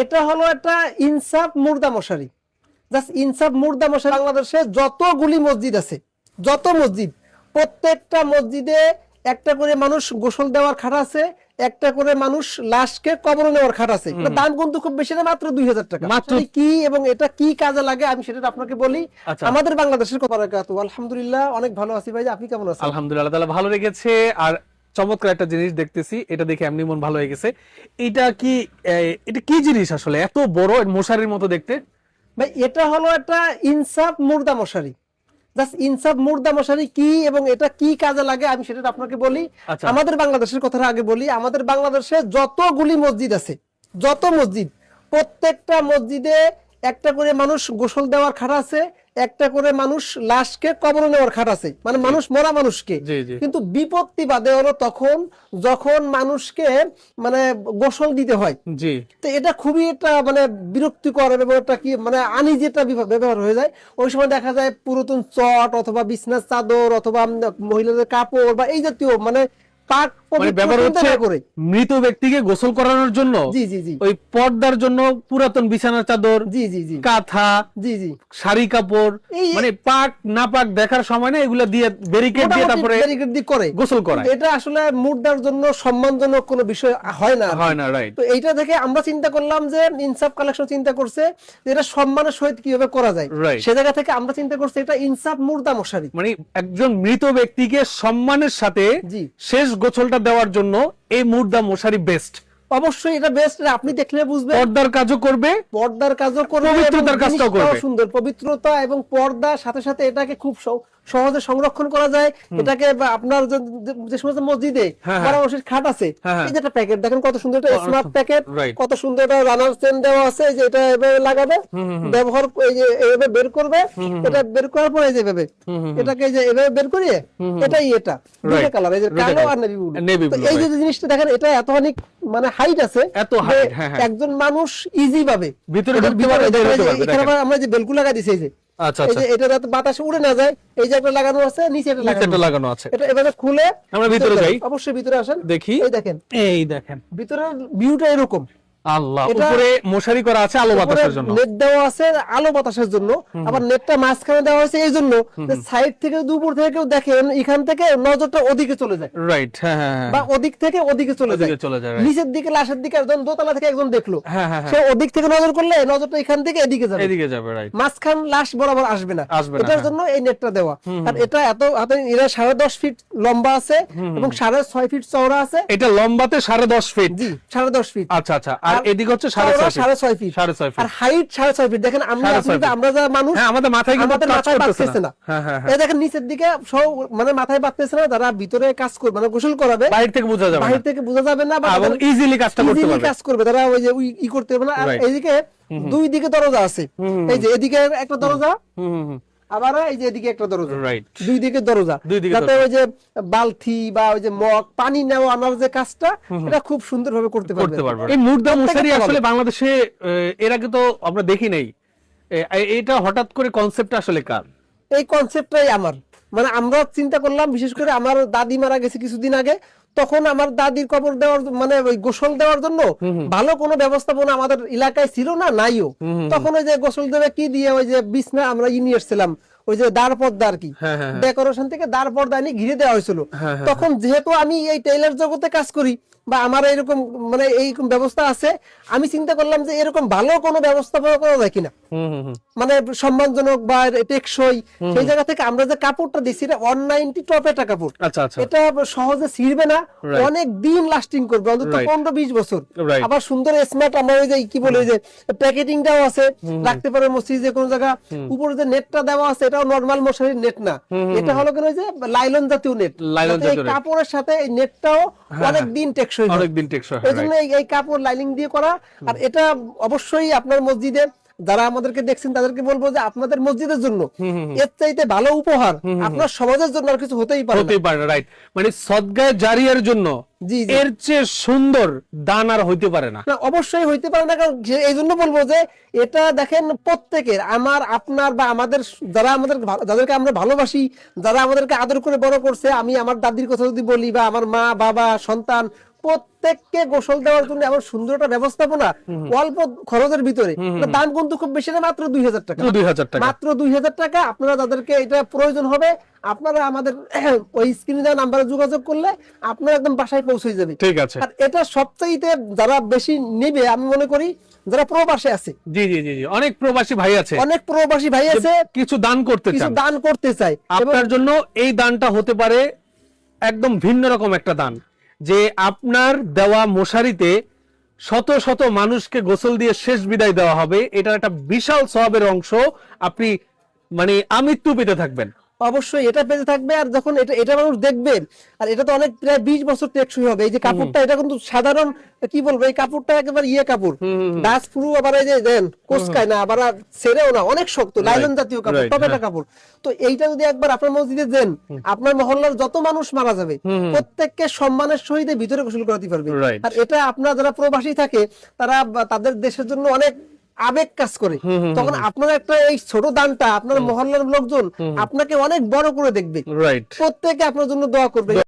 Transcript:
এটা হলো একটা ইনসাফ মুর্দা মশারি। জাস্ট ইনসাফ মুর্দা মশারি বাংলাদেশে যতগুলি মসজিদ আছে, যত মসজিদ, প্রত্যেকটা মসজিদে একটা করে মানুষ গোসল দেওয়ার খাট আছে, একটা করে মানুষ লাশকে কবরে নেওয়ার খাট আছে। দাম কিন্তু খুব বেশি না, মাত্র 2000 টাকা। মাত্র কি এবং এটা কি কাজে লাগে আমি সেটা আপনাকে বলি। আমাদের বাংলাদেশের কথা আলহামদুলিল্লাহ অনেক ভালো আছি ভাই, আপনি কেমন আছেন? আলহামদুলিল্লাহ, তাআলা ভালো রেখেছে। আর চমৎকার একটা জিনিস দেখতেছি, এটা দেখে এমনি মন ভালো হয়ে গেছে। এটা কি জিনিস আসলে এত বড় মশারির মতো দেখতে? ভাই এটা হলো একটা ইনসাফ মুর্দা মশারি। জাস্ট ইনসাফ মুর্দা মশারি কি এবং এটা কি কাজে লাগে আমি সেটা আপনাকে বলি। আমাদের বাংলাদেশের কথাটা আগে বলি। আমাদের বাংলাদেশে যতগুলি মসজিদ আছে, যত মসজিদ, প্রত্যেকটা মসজিদে একটা করে মানুষ গোসল দেওয়ার খাট আছে, একটা করে মানুষ লাশকে কবরে নেওয়ার খাট আছে, মানে মানুষ মরা মানুষকে। কিন্তু বিপত্তি বাদে হলো তখন যখন মানুষকে মানে গোসল দিতে হয়। তো এটা খুবই একটা মানে বিরক্তিকর এবং একটা কি মানে আনইজিটা ব্যবহার হয়ে যায়। ওই সময় দেখা যায় পুরাতন চট অথবা বিছনার চাদর অথবা মহিলাদের কাপড় বা এই জাতীয় মানে মৃত ব্যক্তিকে গোসল করানোর জন্য ওই পর্দার জন্য পুরাতন বিছানার চাদর, কাঁথা, শাড়ি কাপড়, মানে পাক না পাক দেখার সময় না এগুলা দিয়ে ব্যারিকেড দিয়ে তারপরে করে গোসল করা। এটা আসলে মুর্দার জন্য সম্মানজনক কোনো বিষয় হয় না। রাইট। তো এইটা থেকে আমরা চিন্তা করলাম যে ইনসাফ কালেকশন চিন্তা করছে যে এটা সম্মানের সহিত কিভাবে করা যায়। সে জায়গা থেকে আমরা চিন্তা করছি এটা ইনসাফ মুর্দা মশারি, মানে একজন মৃত ব্যক্তিকে সম্মানের সাথে শেষ গোসলটা দেওয়ার জন্য এই মুর্দা মশারি বেস্ট। অবশ্যই এটা বেস্ট, আপনি দেখলে বুঝবেন। পর্দার কাজও করবে, পবিত্রতার কাজটাও করবে। সুন্দর পবিত্রতা এবং পর্দার সাথে সাথে এটাকে খুব সহজে সংরক্ষণ করা যায়। এটাকে আপনার যে সমস্ত মসজিদে পরামর্শের খাট আছে, এই যে একটা প্যাকেট দেখেন কত সুন্দর, একটা স্মার্ট প্যাকেট, কত সুন্দর একটা রানার চেন দেওয়া আছে, যে এটা এভাবে লাগাবে, ব্যবহার এই যে এভাবে বের করবে, এটা বের করার পরে যে এভাবে এটাকে যে এভাবে বের করিয়ে এটা দুটো কালার, এই যে কালো আর নেভি ব্লু। এই যে জিনিসটা দেখেন এটা এত অনেক মানে হাইট আছে, এত হাইট একজন মানুষ ইজি ভাবে ভিতরে ঢুকতে পারবে। আমরা যে বেলকু লাগা দিছি, এই যে এটা যাতে বাতাসে উড়ে না যায়, এই যে একটা লাগানো আছে, নিচে একটা লাগানো আছে। এটা এভাবে খুলে আমরা ভিতরে যাই। অবশ্যই ভিতরে আসেন, দেখি। এই দেখেন ভিতরের ভিউটা এরকম। আল্লাহ, উপরে মশারি করা আছে আলো বাতাসের জন্য, নেট দেওয়া আছে আলো বাতাসের জন্য। আবার নেটটা মাঝখানে দেওয়া হয়েছে এই জন্য যে সাইড থেকে দুপুর থেকে কেউ দেখেন এখান থেকে নজরটা ওদিকে চলে যায়। রাইট, হ্যাঁ, বা ওদিক থেকে ওদিকে চলে যায়। নিচের দিকে লাশের দিকে একজন দোতলা থেকে একজন দেখলো, সে ওদিক থেকে নজর করলে নজরটা এখান থেকে এদিকে যাবে, রাইট। মাঝখান লাশ বরাবর আসবে না, এটার জন্য এই নেটটা দেওয়া। আর এটা এত এরা 10.5 ফিট লম্বা আছে এবং 6.5 ফিট চওড়া আছে। এটা লম্বাতে 10.5 ফিট? জি, 10.5 ফিট। আচ্ছা আচ্ছা। আর এদিকে হচ্ছে 6.5 ফিট। আর হাইট 6.5 ফিট। দেখেন আমরা যা মানুষ আমাদের মাথায় বাঁধতেছে না। এই দেখেন নিচের দিকে মানে মাথায় বাঁধতেছে না, যারা ভিতরে কাজ করবে মানে গোসল করাবে, বাইরে থেকে বোঝা যাবে না বা ইজিলি কাজটা কাজ করবে তারা, ওই যে ই করতে হবে না। আর এইদিকে দুই দিকে দরজা আছে, এই যে এদিকে একটা দরজা, আবার এই যে এদিকে একটা দরজা, দুই দিকে দরজা, যাতে ওই যে বালতি বা ওই যে মগ পানি নেওয়া আনার যে কাজটা এটা খুব সুন্দরভাবে করতে পারবে। এই মুর্দা মশারি আসলে বাংলাদেশে এর আগে তো আমরা দেখি নাই, এটা হঠাৎ করে কনসেপ্ট আসলে কার? এই কনসেপ্টটাই আমার, মানে আমরা চিন্তা করলাম, বিশেষ করে আমার দাদি মারা গেছে কিছুদিন আগে, তখন আমার দাদির কবর দেওয়ার মানে ওই গোসল দেওয়ার জন্য ভালো কোনো ব্যবস্থাপনা আমাদের এলাকায় ছিল না, নাইও। তখন ওই যে গোসল দেবে কি দিয়ে, ওই যে বিছনা আমরা নিয়ে এসেছিলাম, ওই যে দাঁড় পর্দা আর কি, ডেকোরেশন থেকে দাঁড় পর্দা নিয়ে ঘিরে দেওয়া হয়েছিল। তখন যেহেতু আমি এই টেইলার জগতে কাজ করি বা আমার এরকম মানে এইরকম ব্যবস্থা আছে, আমি চিন্তা করলাম যে এরকম ভালো কোনো ব্যবস্থাপনা করা যায় কিনা, মানে সম্মানজনক বা টেকসই। সেই জায়গা থেকে আমরা যে কাপড়টা দিচ্ছি এটা 190 টপ একটা কাপড়। এটা সহজে ছিঁড়বে না, অনেক দিন লাস্টিং করবে, অন্তত 15-20 বছর। আবার সুন্দর স্মার্ট আমরা ওই যে কি বলে যে প্যাকেটিংটাও আছে, রাখতে পারে মসজিদ যে কোনো জায়গা। উপরে যে নেটটা দেওয়া আছে এটাও নরমাল মশারির নেট না, এটা হলো কেন যে লাইলন জাতীয় নেট। এই কাপড়ের সাথে এই নেটটাও অনেক দিন টেকসই, এই জন্য এই কাপড় লাইনিং দিয়ে করা। আর এটা অবশ্যই আপনার মসজিদে যারা আমাদেরকে দেখছেন তাদেরকে বলবো যে আপনাদের মসজিদের জন্য এর চাইতে ভালো উপহার আপনার সমাজের জন্য আর কিছু হতেই পারে না। রাইট, মানে সদগায়ে জারিয়ার জন্য এর চেয়ে সুন্দর দান আর হইতে পারে না। অবশ্যই হইতে পারে না, কারণ এই জন্য বলবো যে এটা দেখেন প্রত্যেকের, আমার আপনার বা আমাদের যাদেরকে আমরা ভালোবাসি, যারা আমাদেরকে আদর করে বড় করছে। আমি আমার দাদির কথা যদি বলি বা আমার মা বাবা সন্তান প্রত্যেককে গোসল দেওয়ার জন্য এমন সুন্দর একটা ব্যবস্থাপনা, অল্প খরচের ভিতরে। দাম কিন্তু খুব বেশি না, মাত্র 2000 টাকা, মাত্র 2000 টাকা। আপনারা যাদেরকে এটা প্রয়োজন হবে, আপনারা আমাদের ওই স্ক্রিনে দেওয়া নাম্বারে যোগাযোগ করলে আপনারা একদম বাসায় পৌঁছে যাবে। ঠিক আছে। আর এটা সবচাইতে যারা বেশি নেবে আমি মনে করি যারা প্রবাসে আছে। জি জি জি, অনেক প্রবাসী ভাই আছে, অনেক প্রবাসী ভাই আছে, কিছু দান করতে চায়, কিছু দান করতে চায়। আপনার জন্য এই দানটা হতে পারে একদম ভিন্ন রকম একটা দান, যে আপনার দেওয়া মশারিতে শত শত মানুষকে গোসল দিয়ে শেষ বিদায় দেওয়া হবে। এটা একটা বিশাল সওয়াবের অংশ, আপনি মানে আমৃত্যু পেতে থাকবেন। অবশ্যই এটা পেতে থাকবে। আর যখন এটা মানুষ দেখবে, আর এটা তো অনেক প্রায় 20 বছর টেকসই হবে। এই যে কাপড়টা, এটা কিন্তু সাধারণ কি বলবো, এই কাপড়টা একেবারে কাপড়, ডাস প্রুফ, আবার এই যে দেন কোসকায় না, আবার ছেড়েও না, অনেক শক্ত লাইলন জাতীয় কাপড়, টপেটা কাপড়। তো এইটা যদি একবার আপনার মসজিদে দেন, আপনার মহল্লার যত মানুষ মারা যাবে প্রত্যেককে সম্মানের সহিত ভিতরে গোসল করাতে পারবে। আর এটা আপনারা যারা প্রবাসী থাকে, তারা তাদের দেশের জন্য অনেক আবেগ কাজ করে, তখন আপনার একটা এই ছোট দানটা আপনার মহল্লার লোকজন আপনাকে অনেক বড় করে দেখবে, প্রত্যেকে আপনার জন্য দোয়া করবে।